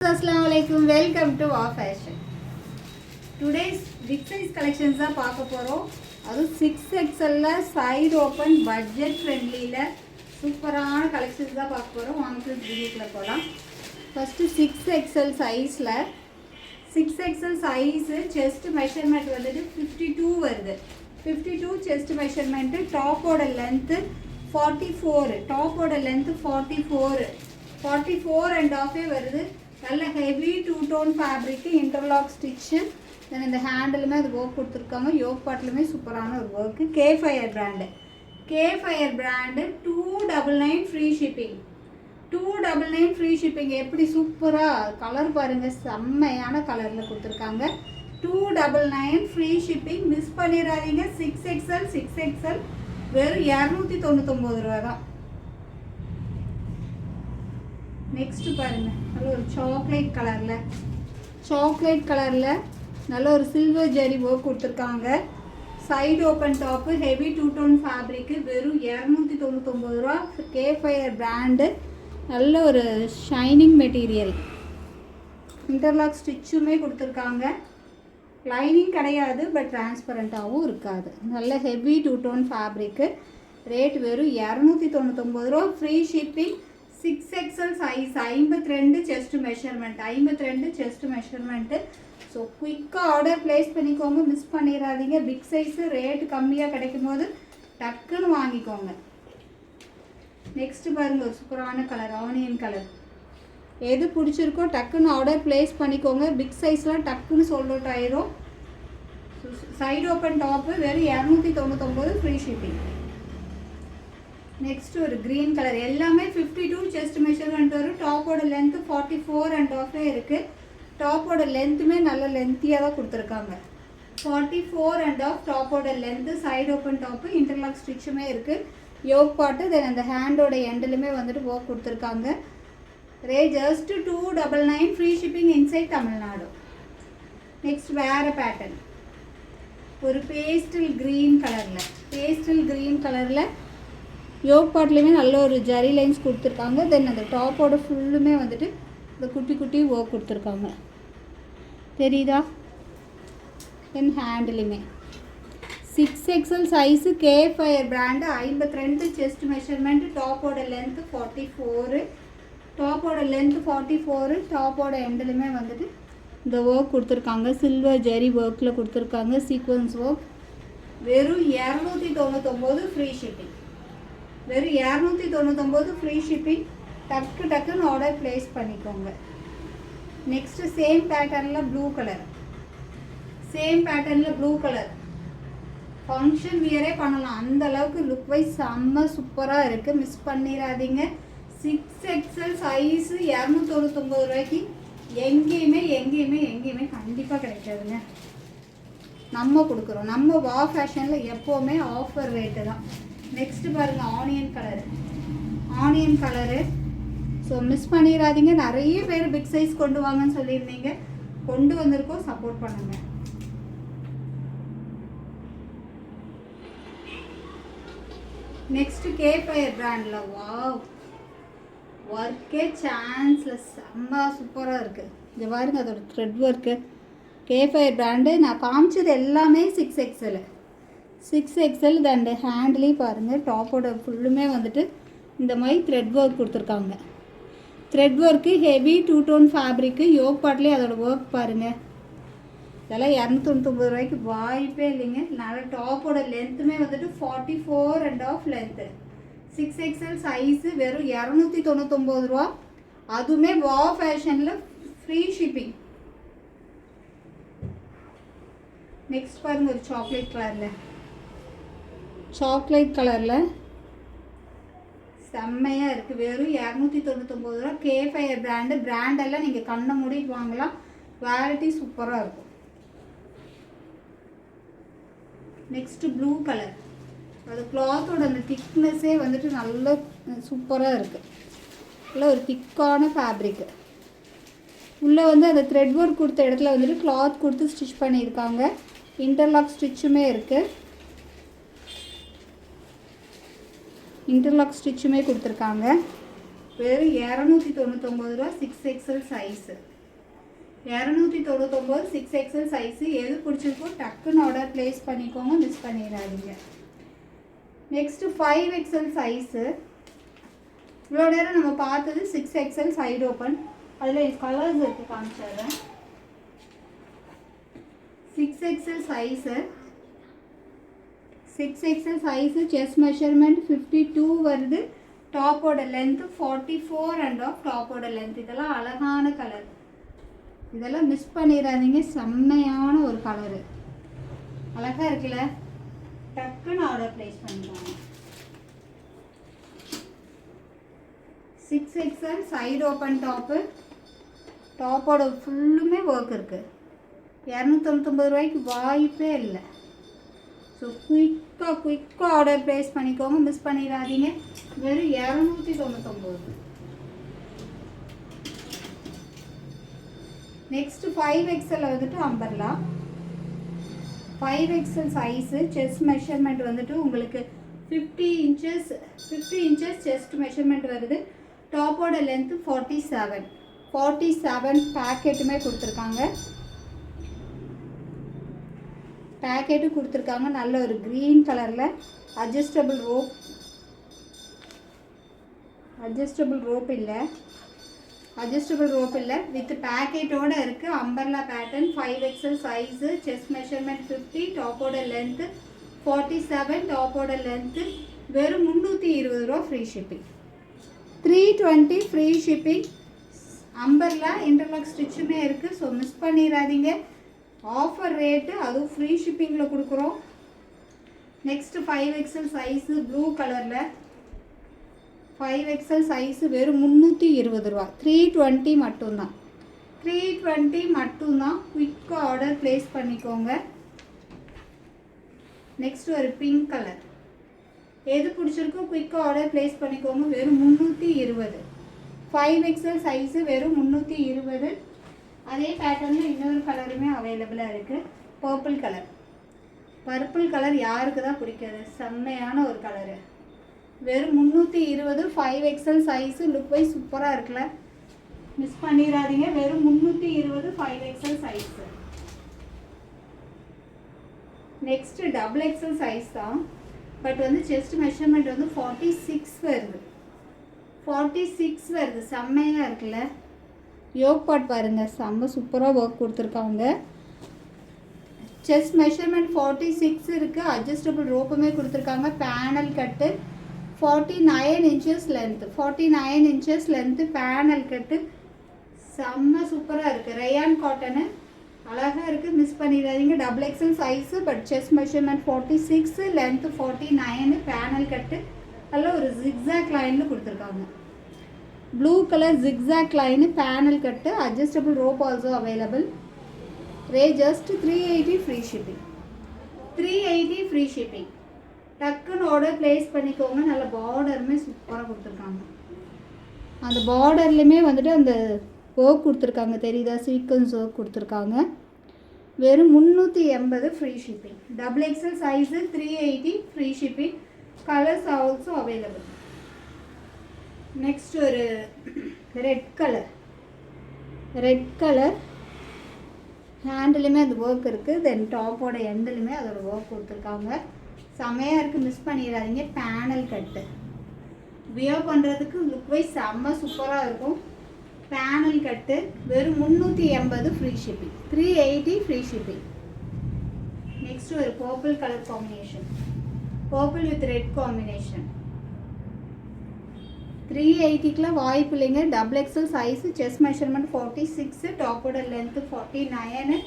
Assalamualaikum, welcome to our fashion. Today's big size collections தான் பார்க்க போகிறோம். அது 6XL side open budget friendly சூப்பரான கலெக்ஷன்ஸ் தான் பார்க்க போகிறோம். வாங்க வீடியோக்குள்ள போகலாம். ஃபஸ்ட்டு 6XL சைஸில் 6XL சைஸு செஸ்ட் மெஷர்மெண்ட் வந்துட்டு 52 வருது. 52 செஸ்ட் மெஷர்மெண்ட்டு, டாப்போட லென்த்து 44, டாப்போட லென்த்து 44 அண்ட் ஆஃபே வருது. நல்ல heavy two tone fabric, interlock stitch, then இந்த ஹேண்டிலுமே அது ஒர்க் கொடுத்துருக்காங்க. யோக் பாட்டிலுமே சூப்பரான ஒரு ஒர்க்கு. கேஃபயர் brand 299 free shipping. 299 free shipping. எப்படி சூப்பராக கலர் பாருங்கள், செம்மையான கலரில் கொடுத்துருக்காங்க. 299 ஃப்ரீ ஷிப்பிங். மிஸ் பண்ணிடாதீங்க. 6XL வெறும் 299 ரூபா தான். நெக்ஸ்ட்டு பாருங்கள், நல்ல ஒரு சாக்லேட் கலரில் நல்ல ஒரு சில்வர் ஜெரி ஒர்க் கொடுத்துருக்காங்க. Side open top, heavy two tone fabric, வெறும் 299 ரூபா. கேஃபயர் பிராண்டு, நல்ல ஒரு ஷைனிங் மெட்டீரியல். இன்டர்லாக் ஸ்டிச்சுமே கொடுத்துருக்காங்க. லைனிங் கிடையாது, பட் டிரான்ஸ்பரண்ட்டாகவும் இருக்காது. நல்ல heavy two tone fabric. Rate வெறும் 299 ரூபா. Free shipping. 6XL size, 52 chest measurement. So குயிக்காக ஆர்டர் ப்ளேஸ் பண்ணிக்கோங்க, மிஸ் பண்ணிடாதீங்க. பிக் சைஸு ரேட்டு கம்மியாக கிடைக்கும் போது டக்குன்னு வாங்கிக்கோங்க. நெக்ஸ்ட்டு பாருங்கள், ஒரு சூப்பரான கலர், ஆனியன் கலர். எது பிடிச்சிருக்கோ டக்குன்னு ஆர்டர் ப்ளேஸ் பண்ணிக்கோங்க. பிக் சைஸ்லாம் டக்குன்னு சோல்ட் அவுட் ஆயிரும். சைடு ஓப்பன் டாப்பு, வெறும் 299 ஃப்ரீ ஷிப்பிங். நெக்ஸ்ட் ஒரு க்ரீன் கலர். எல்லாமே 52 செஸ்ட் மெஷர்மெண்ட் வரும். டாப்போட லென்த்து 44 அண்ட் ஆஃபே இருக்குது. டாப்போட லென்த்துமே நல்ல லென்த்தியாக தான் கொடுத்துருக்காங்க. 44 அண்ட் ஆஃப் டாப்போட length. Side open top, interlock ஸ்டிச்சுமே இருக்குது. யோக் பாட்டு, தென் அந்த ஹேண்டோட எண்டிலுமே வந்துட்டு ஒர்க் கொடுத்துருக்காங்க. Rate just 299 free shipping inside Tamil Nadu. Next வேறு பேட்டர்ன், ஒரு பேஸ்டல் க்ரீன் கலரில் யோக் பாட்லேயுமே நல்ல ஒரு ஜரி லைன்ஸ் கொடுத்துருக்காங்க. தென் அந்த டாப்போட ஃபுல்லுமே வந்துட்டு இந்த குட்டி குட்டி ஒர்க் கொடுத்துருக்காங்க, தெரியுதா? தென் ஹேண்டிலுமே 6XL சைஸு, கேஃபயர் பிராண்டு, 52 செஸ்ட் மெஷர்மெண்ட்டு. டாப்போட லென்த்து 44, டாப்போட எண்டிலுமே வந்துட்டு இந்த ஒர்க் கொடுத்துருக்காங்க. சில்வர் ஜெரி ஒர்க்கில் கொடுத்துருக்காங்க, சீக்வன்ஸ் ஒர்க். வெறும் 299 ஃப்ரீ ஷிப்பிங். வெறும் 299 ஃப்ரீ ஷிப்பிங். டக்குன்னு ஆர்டர் ப்ளேஸ் பண்ணிக்கோங்க. நெக்ஸ்ட்டு சேம் பேட்டர்னில் ப்ளூ கலர். ஃபங்க்ஷன் வியரே பண்ணலாம், அந்த அளவுக்கு லுக் வைஸ் செம்ம சூப்பராக இருக்குது. மிஸ் பண்ணிடாதீங்க. 6XL சைஸு 299 ரூபாய்க்கு எங்கேயுமே கண்டிப்பாக கிடைக்காதுங்க. நம்ம கொடுக்குறோம். நம்ம வா ஃபேஷனில் எப்போவுமே ஆஃபர் ரேட்டு தான். நெக்ஸ்ட்டு பாருங்கள், ஆனியன் கலரு. ஸோ மிஸ் பண்ணிடாதீங்க. நிறைய பேர் பிக் சைஸ் கொண்டு வாங்கன்னு சொல்லியிருந்தீங்க, கொண்டு வந்திருக்கோம். சப்போர்ட் பண்ணுங்கள். நெக்ஸ்ட்டு கேஃபயர் பிராண்டில், வாவ், ஒர்க்கே சான்ஸில் செம்ம சூப்பராக இருக்குது. இங்கே பாருங்கள், அதோட த்ரெட் ஒர்க்கு. கேஃபயர் பிராண்டு. நான் காமிச்சது எல்லாமே 6XL. அண்ட் ஹேண்ட்லேயும் பாருங்கள், டாப்போட ஃபுல்லுமே வந்துட்டு இந்த மாதிரி த்ரெட் ஒர்க் கொடுத்துருக்காங்க. Thread work, heavy two tone fabric. Yoke பாட்லேயே அதோட ஒர்க் பாருங்கள். இதெல்லாம் 299 ரூபாய்க்கு வாய்ப்பே இல்லைங்க. நல்ல டாப்போட லென்த்துமே வந்துட்டு 44 and of length. 6XL size, வெறும் 299 ரூபா. அதுவுமே வா ஃபேஷனில் ஃப்ரீ ஷிப்பிங். நெக்ஸ்ட் பாருங்கள், ஒரு சாக்லேட் கலரில் செம்மையாக இருக்குது. வெறும் 299 ரூபா. கேஃபயர் பிராண்டெல்லாம் நீங்கள் கண்ணை மூடிட்டு வாங்கலாம். குவாலிட்டி சூப்பராக இருக்கும். Next blue colour. அது கிளாத்தோட அந்த திக்னஸ்ஸே வந்துட்டு நல்ல சூப்பராக இருக்குது. நல்ல ஒரு திக்கான ஃபேப்ரிக்கு. உள்ளே வந்து அந்த த்ரெட் ஒர்க் கொடுத்த இடத்துல வந்துட்டு கிளாத் கொடுத்து ஸ்டிச் பண்ணியிருக்காங்க. இன்டர்லாக் ஸ்டிச்சுமே கொடுத்துருக்காங்க. வெறும் 299 ரூபா. 6XL size. 299 6XL size. எது பிடிச்சிருக்கோ டக்குன்னு ஆர்டர் ப்ளேஸ் பண்ணிக்கோங்க, மிஸ் பண்ணிடாதீங்க. Next 5XL size. இவ்வளோ நேரம் நம்ம பார்த்தது 6XL சைடு ஓப்பன். அதில் கலர்ஸ் இருக்குது, காமிச்சிடுறேன். 6XL size. 6XL size. Chest measurement 52 வருது. டாப்போட லென்த்து 44 அண்ட் ஆஃப் டாப்போட லென்த். இதெல்லாம் அழகான கலர், இதெல்லாம் மிஸ் பண்ணிடாதீங்க. செம்மையான ஒரு கலரு, அழகாக இருக்குல்ல. டக்குன்னு ஆர்டர் ப்ளேஸ் பண்ணிக்கோங்க. 6XL side open top. டாப்போட ஃபுல்லுமே ஒர்க் இருக்குது. 299 ரூபாய்க்கு வாய்ப்பே இல்லை. ஸோ குயிக்காக ஆர்டர் ப்ளேஸ் பண்ணிக்கோங்க, மிஸ் பண்ணிடாதீங்க. வெறும் 299. நெக்ஸ்ட்டு 5XL வந்துட்டு umbrella. 5XL size. Chest measurement வந்துட்டு உங்களுக்கு 50 இன்ச்சஸ் செஸ்ட் மெஷர்மெண்ட் வருது. டாப்போட லென்த்து 47 பேக்கெட்டுமே கொடுத்துருக்காங்க. பேக்கெட்டு கொடுத்துருக்காங்க. நல்ல ஒரு க்ரீன் கலரில் அட்ஜஸ்டபிள் ரோப் இல்லை, வித் பேக்கெட்டோடு இருக்குது. Umbrella pattern. 5XL size. Chest measurement 50. டாப்போட லென்த்து 47. டாப்போட லென்த்து வெறும் 320 ரூபா. Free shipping. 320 free shipping. Umbrella interlock ஸ்டிச்சுமே இருக்குது. ஸோ மிஸ் பண்ணிடாதீங்க. ஆஃபர் ரேட்டு, அதுவும் ஃப்ரீ ஷிப்பிங்கில் கொடுக்குறோம். Next 5XL size. ப்ளூ கலரில் 5XL சைஸு. வெறும் 320 ரூபா. 320 மட்டும்தான். 320 மட்டும்தான். குயிக்காக ஆர்டர் ப்ளேஸ் பண்ணிக்கோங்க. நெக்ஸ்ட் ஒரு பிங்க் கலர். எது பிடிச்சிருக்கோ குயிக்காக ஆர்டர் ப்ளேஸ் பண்ணிக்கோங்க. வெறும் 320. 5XL size. வெறும் 320. அதே பேட்டர்னில் இன்னொரு கலருமே அவைலபிளாக இருக்குது. பர்பிள் கலர் யாருக்கு தான் பிடிக்காது? செம்மையான ஒரு கலரு. வெறும் 320. 5XL size. லுக் வைஸ் சூப்பராக இருக்குல்ல, மிஸ் பண்ணிடாதீங்க. வெறும் 320 5XL size. Next XXL size தான். பட் வந்து செஸ்ட் மெஷர்மெண்ட் வந்து 46 வருது. 46 வருது. செம்மையாக இருக்குல்ல. யோக் பார்ட் பாருங்கள், செம்ம சூப்பராக ஒர்க் கொடுத்துருக்காங்க. செஸ்ட் மெஷர்மெண்ட் 46 இருக்குது. அட்ஜஸ்டபிள் ரோப்புமே கொடுத்துருக்காங்க. Panel cut 49 inches length. 49 inches length. Panel cut செம்ம சூப்பராக இருக்குது. ரயான் காட்டனு அழகாக இருக்குது, மிஸ் பண்ணிடாதீங்க. XXL size. But chest measurement 46, length 49. Panel cut நல்ல ஒரு ஜிக்ஸாக் லைனில் கொடுத்துருக்காங்க. Blue colour zigzag line. Panel cut. Adjustable rope also available. Just 380 free shipping. 380 free shipping. டக்குன்னு ஆர்டர் ப்ளேஸ் பண்ணிக்கோங்க. நல்ல பார்டருமே சூப்பராக கொடுத்துருக்காங்க. அந்த பார்டர்லேயுமே வந்துட்டு அந்த ஒர்க் கொடுத்துருக்காங்க, தெரியுதா? சீக்வன்ஸ் ஒர்க் கொடுத்துருக்காங்க. வெறும் 380 free shipping. XXL size. 380 free shipping. Colours also available. Next ஒரு ரெட் கலர். ஹேண்டிலுமே அது ஒர்க் இருக்குது. தென் டாப்போட எண்டுலுமே அதோட ஒர்க் கொடுத்துருக்காங்க. செமையாக இருக்குது, மிஸ் பண்ணிடாதீங்க. பேனல் கட்டு வியர் பண்ணுறதுக்கு லுக் வைஸ் செம்ம சூப்பராக இருக்கும். Panel cut. வெறும் 380 free shipping. 380 free shipping. Next ஒரு purple colour combination. Purple with red combination. 380க்குலாம் வாய்ப்பு இல்லைங்க. XXL size. Chest measurement 46. டாப்போட length 49.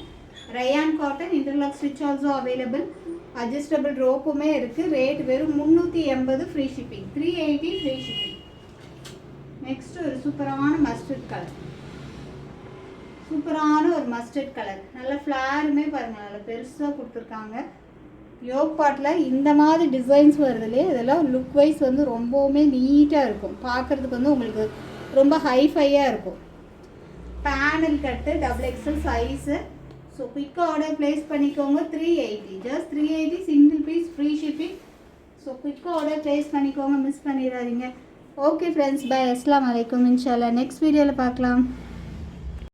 Rayon cotton. Interlock stitch also available. Adjustable ரோப்புமே இருக்குது. ரேட் வெறும் 380 free shipping. 380 free shipping. Next ஒரு சூப்பரான மஸ்டர்ட் கலர். நல்ல ஃப்ளாருமே பாருங்கள், நல்லா பெருசாக கொடுத்துருக்காங்க. யோக் பார்ட்டில் இந்த மாதிரி டிசைன்ஸ் வருதுலையே, இதெல்லாம் லுக் வைஸ் வந்து ரொம்பவுமே நீட்டாக இருக்கும். பார்க்குறதுக்கு வந்து உங்களுக்கு ரொம்ப ஹைஃபையாக இருக்கும். Panel cut. XXL size. So குயிக்காக ஆர்டர் ப்ளேஸ் பண்ணிக்கோங்க. 380. Just 380 single piece free shipping. So குயிக்காக ஆர்டர் ப்ளேஸ் பண்ணிக்கோங்க, மிஸ் பண்ணிடாதீங்க. Okay friends, bye. அஸ்ஸலாமு அலைக்கும். இன்ஷால்லா நெக்ஸ்ட் வீடியோவில் பார்க்கலாம்.